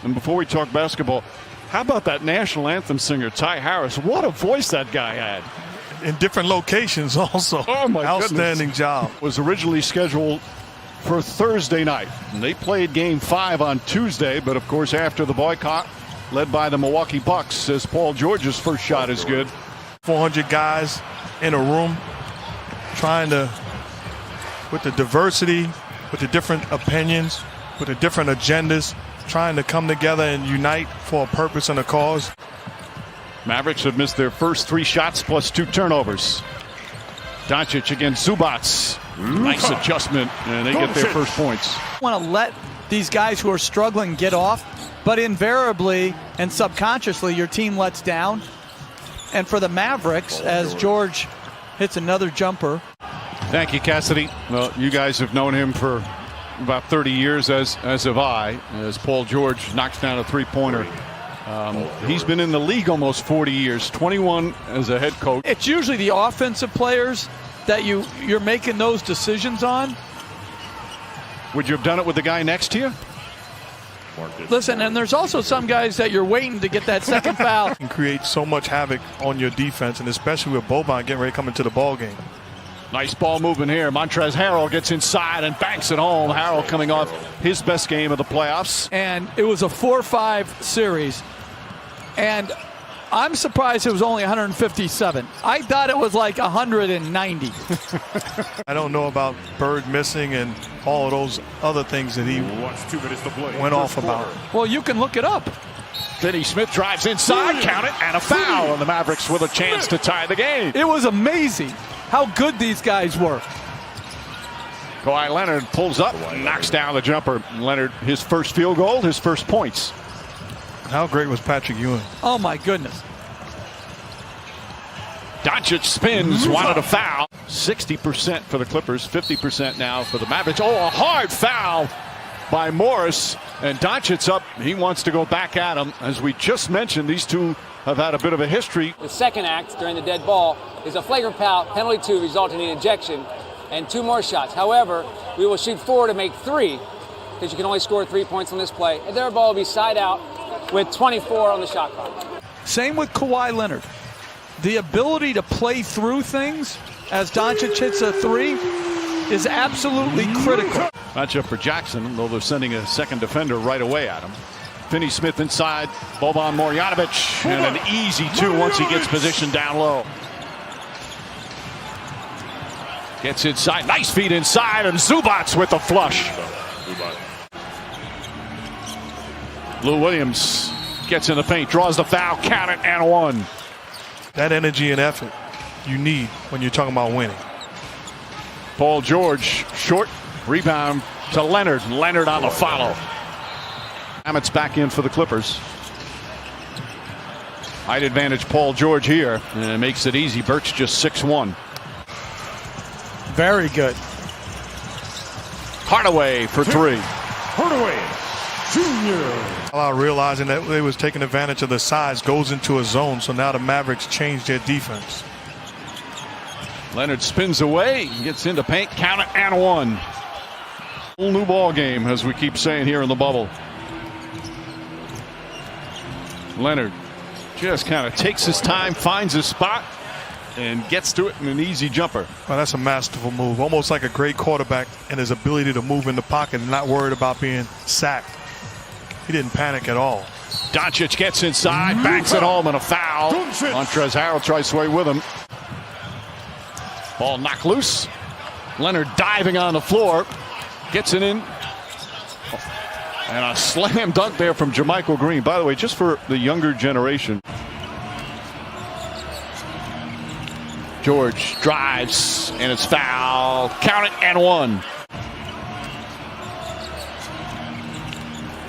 And before we talk basketball, how about that national anthem singer, Ty Harris? What a voice that guy had. In different locations also. Oh, my Outstanding goodness. job. Was originally scheduled for Thursday night. And they played Game 5 on Tuesday, but of course after the boycott, led by the Milwaukee Bucks, says Paul George's first shot is good. 400 guys in a room trying to, with the diversity, with the different opinions, with the different agendas, trying to come together and unite for a purpose and a cause. Mavericks have missed their first 3 shots plus 2 turnovers. Doncic against Zubats. Nice adjustment, and they get their first points. Want to let these guys who are struggling get off, but invariably and subconsciously your team lets down. And for the Mavericks, as George hits another jumper. Thank you, Cassidy. Well, you guys have known him for about 30 years, as have I, as Paul George knocks down a three-pointer. He's been in the league almost 40 years, 21 as a head coach. It's usually the offensive players that you're making those decisions on. Would you have done it with the guy next to you? Listen, and there's also some guys that you're waiting to get that second foul. And create so much havoc on your defense, and especially with Boban getting ready to come into the ball game. Nice ball movement here. Montrezl Harrell gets inside and banks it home. Harrell coming off his best game of the playoffs. And it was a 4-5 series. And I'm surprised it was only 157. I thought it was like 190. I don't know about Bird missing and all of those other things that he went off about. Well, you can look it up. Finney Smith drives inside, count it, and a foul. And the Mavericks with a chance to tie the game. It was amazing how good these guys were. Kawhi Leonard pulls up, knocks down the jumper. Leonard, his first field goal, his first points. How great was Patrick Ewing? Oh, my goodness. Doncic spins, wanted a foul. 60% for the Clippers, 50% now for the Mavericks. Oh, a hard foul by Morris. And Doncic up. He wants to go back at him. As we just mentioned, these two have had a bit of a history. The second act during the dead ball is a flagrant foul, penalty 2, resulting in ejection, and 2 more shots. However, we will shoot 4 to make 3, because you can only score 3 points on this play. And their ball will be side out with 24 on the shot clock. Same with Kawhi Leonard. The ability to play through things as Doncic hits a 3 is absolutely critical. Matchup for Jackson, though they're sending a second defender right away at him. Finney Smith inside, Boban Marjanovic, and an easy 2 once he gets positioned down low. Gets inside, nice feed inside, and Zubats with the flush. Lou Williams gets in the paint, draws the foul, count it, and 1. That energy and effort you need when you're talking about winning. Paul George, short rebound to Leonard. Leonard on the follow. It's back in for the Clippers. Height advantage Paul George here, and it makes it easy. Burks just 6'1". Very good. Hardaway for 3. Hardaway Jr. Realizing that they was taking advantage of the size, goes into a zone, so now the Mavericks change their defense. Leonard spins away, gets into paint, count it, and 1. Whole new ball game, as we keep saying here in the bubble. Leonard just kind of takes his time, finds his spot, and gets to it in an easy jumper. Well, that's a masterful move, almost like a great quarterback and his ability to move in the pocket and not worried about being sacked. He didn't panic at all. Doncic gets inside, backs it home, and a foul. Montrezl Harrell tries to sway with him. Ball knocked loose. Leonard diving on the floor, gets it in. And a slam dunk there from Jermichael Green. By the way, just for the younger generation. George drives, and it's foul. Count it, and 1.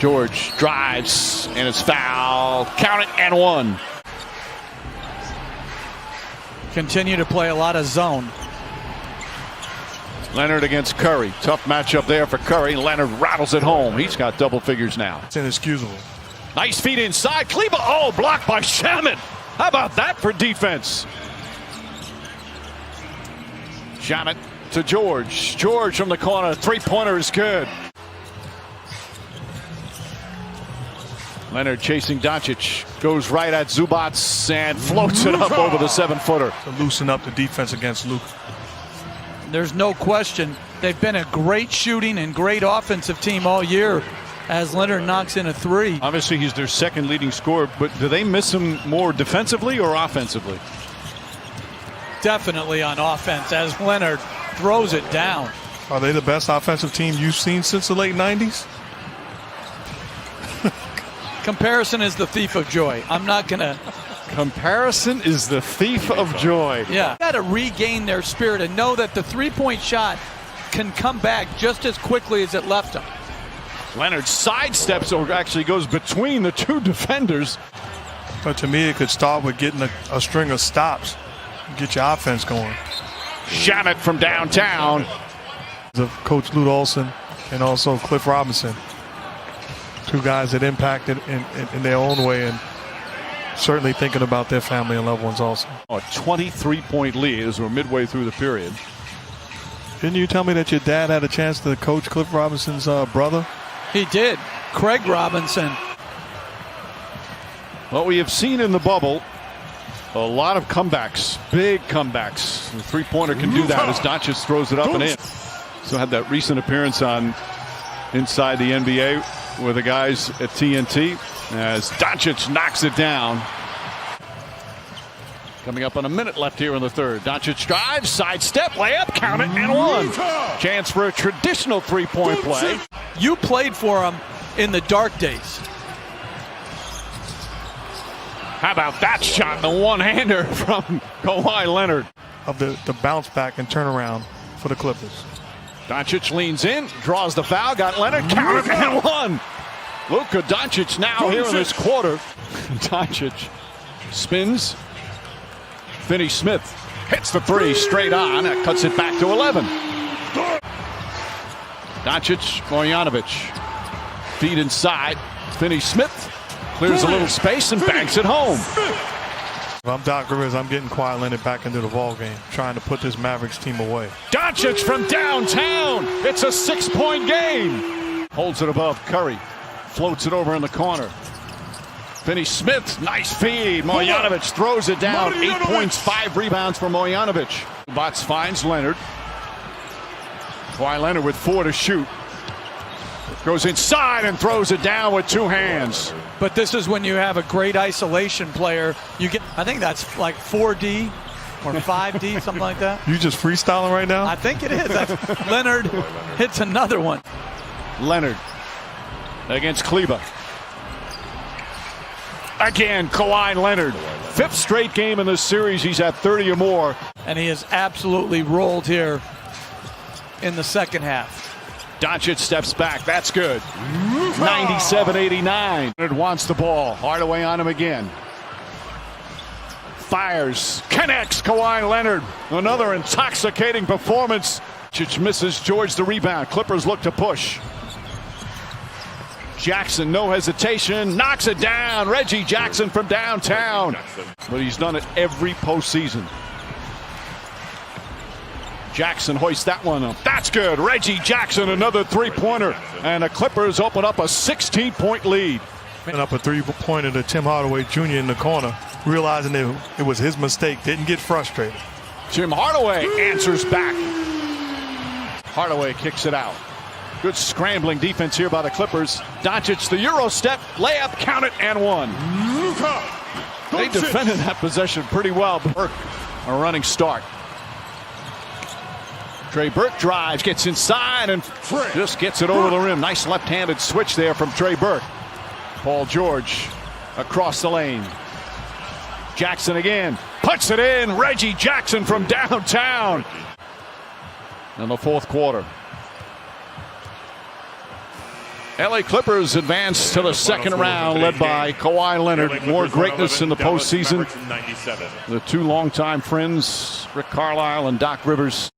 George drives, and it's foul. Count it, and 1. Continue to play a lot of zone. Leonard against Curry. Tough matchup there for Curry. Leonard rattles it home. He's got double figures now. It's inexcusable. Nice feed inside. Kleba, oh, blocked by Shaman. How about that for defense? Shaman to George. George from the corner. Three-pointer is good. Leonard chasing Doncic, goes right at Zubats and floats it up over the 7-footer. To loosen up the defense against Luke. There's no question they've been a great shooting and great offensive team all year as Leonard knocks in a three. Obviously, he's their second leading scorer, but do they miss him more defensively or offensively? Definitely on offense as Leonard throws it down. Are they the best offensive team you've seen since the late 90s? Comparison is the thief of joy. I'm not going to. Comparison is the thief of joy. Yeah. Got to regain their spirit and know that the three-point shot can come back just as quickly as it left them. Leonard sidesteps or actually goes between the two defenders. But to me, it could start with getting a string of stops. Get your offense going. Shamit from downtown. Of Coach Lute Olson and also Cliff Robinson. Two guys that impacted in their own way and certainly thinking about their family and loved ones also. A 23-point lead as we're midway through the period. Didn't you tell me that your dad had a chance to coach Cliff Robinson's brother? He did. Craig Robinson. Well, we have seen in the bubble a lot of comebacks, big comebacks. The three-pointer can do that as Doncic throws it up and in. So had that recent appearance on Inside the NBA with the guys at TNT as Doncic knocks it down. Coming up on a minute left here in the third. Doncic drives, sidestep, layup, count it, and one. Chance for a traditional three-point play. You played for him in the dark days. How about that shot, the one-hander from Kawhi Leonard. Of the bounce back and turnaround for the Clippers. Doncic leans in, draws the foul, got Leonard, counted, and one. Luka Doncic now here in this quarter. Doncic spins. Finney Smith hits the three straight on. That cuts it back to 11. Doncic, Marjanovic. Feed inside. Finney Smith clears a little space and banks it home. If I'm Doc Rivers, I'm getting Kawhi Leonard back into the ball game, trying to put this Mavericks team away. Doncic from downtown. It's a 6-point game. Holds it above Curry. Floats it over in the corner. Finney Smith, nice feed. Marjanovic throws it down. 8 points, 5 rebounds for Marjanovic. Bots finds Leonard. Kawhi Leonard with 4 to shoot. Goes inside and throws it down with 2 hands. But this is when you have a great isolation player. You get, I think that's like 4D or 5D, something like that. You just freestyling right now? I think it is. Leonard hits another one. Leonard against Kleba. Again, Kawhi Leonard. 5th straight game in this series. He's at 30 or more. And he has absolutely rolled here in the second half. Doncic steps back. That's good. 97-89. Leonard wants the ball. Hardaway on him again. Fires. Connects Kawhi Leonard. Another intoxicating performance. Doncic misses George the rebound. Clippers look to push. Jackson, no hesitation, knocks it down. Reggie Jackson from downtown. But he's done it every postseason. Jackson hoists that one up. That's good. Reggie Jackson, another three-pointer. And the Clippers open up a 16-point lead. And up a three-pointer to Tim Hardaway Jr. in the corner, realizing it was his mistake. Didn't get frustrated. Tim Hardaway answers back. Hardaway kicks it out. Good scrambling defense here by the Clippers. Doncic, the Euro step, layup, count it, and one. They defended that possession pretty well. Burke, a running start. Trey Burke drives, gets inside, and just gets it over the rim. Nice left-handed switch there from Trey Burke. Paul George across the lane. Jackson again, puts it in. Reggie Jackson from downtown. In the fourth quarter. LA Clippers advance to the second round, led by Kawhi Leonard. More greatness in the postseason. The two longtime friends, Rick Carlisle and Doc Rivers.